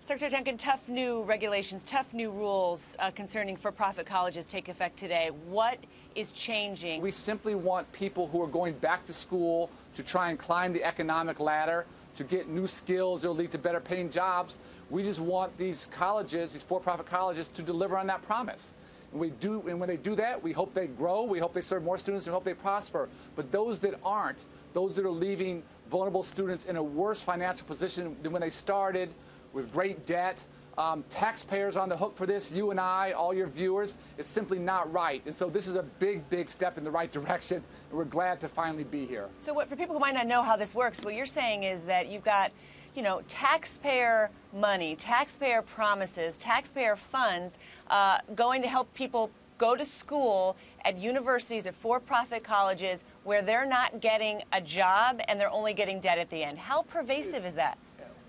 Secretary Duncan, tough new regulations, tough new rules concerning for-profit colleges take effect today. What is changing? We simply want people who are going back to school to try and climb the economic ladder, to get new skills that will lead to better paying jobs. We just want these colleges, these for-profit colleges, to deliver on that promise. And when they do that, we hope they grow, we hope they serve more students, and we hope they prosper. But those that aren't, those that are leaving vulnerable students in a worse financial position than when they started, with great debt, taxpayers on the hook for this, you and I, all your viewers, it's simply not right. And so this is a big, big step in the right direction, and we're glad to finally be here. So for people who might not know how this works, what you're saying is that you've got, taxpayer money, taxpayer promises, taxpayer funds going to help people go to school at universities, at for-profit colleges, where they're not getting a job and they're only getting debt at the end. How pervasive is that?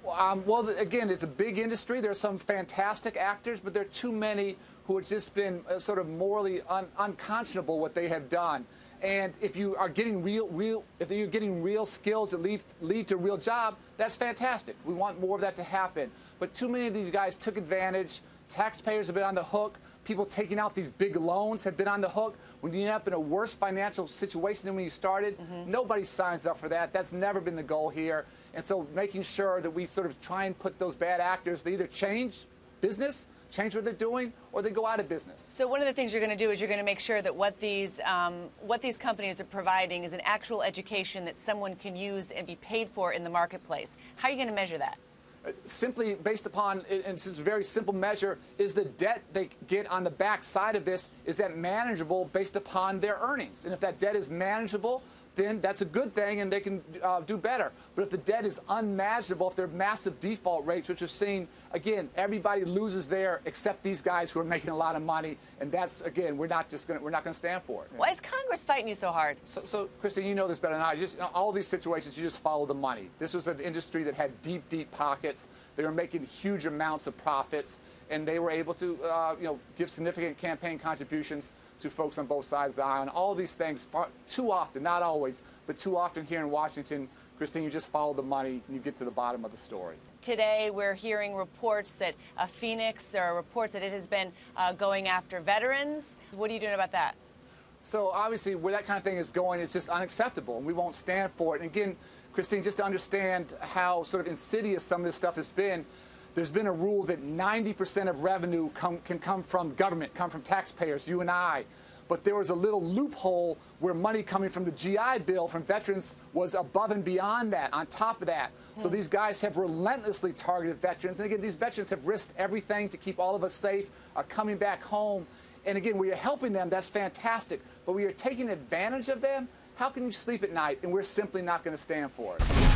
Well, again, it's a big industry. There are some fantastic actors, but there are too many who have just been sort of morally unconscionable what they have done. And if you are getting if you're getting real skills that lead to a real job, that's fantastic. We want more of that to happen. But too many of these guys took advantage. Taxpayers have been on the hook. People taking out these big loans have been on the hook. When you end up in a worse financial situation than when you started, nobody signs up for that. That's never been the goal here. And so making sure that we sort of try and put those bad actors, they either change business, change what they're doing, or they go out of business. So one of the things you're going to do is you're going to make sure that what these companies are providing is an actual education that someone can use and be paid for in the marketplace. How are you going to measure that? Simply based upon, and this is a very simple measure, is the debt they get on the back side of this, is that manageable based upon their earnings? And if that debt is manageable, then that's a good thing and they can do better. But if the debt is unmanageable, if there are massive default rates, which we've seen, again, everybody loses there except these guys who are making a lot of money. And that's, again, we're not going to stand for it. Why is Congress fighting you so hard? So Christine, you know this better than I. All these situations, you just follow the money. This was an industry that had deep, deep pockets. They were making huge amounts of profits, and they were able to, give significant campaign contributions to folks on both sides of the aisle. And all of these things, too often, not always, but too often here in Washington, Christine, you just follow the money and you get to the bottom of the story. Today, we're hearing reports that Phoenix, there are reports that it has been going after veterans. What are you doing about that? So obviously, where that kind of thing is going, it's just unacceptable, and we won't stand for it. And again, Christine, just to understand how sort of insidious some of this stuff has been, there's been a rule that 90% of revenue can come from government, come from taxpayers, you and I. But there was a little loophole where money coming from the GI Bill from veterans was above and beyond that, on top of that. So these guys have relentlessly targeted veterans. And again, these veterans have risked everything to keep all of us safe, are coming back home. And again, we are helping them, that's fantastic. But we are taking advantage of them. How can you sleep at night? And we're simply not going to stand for it.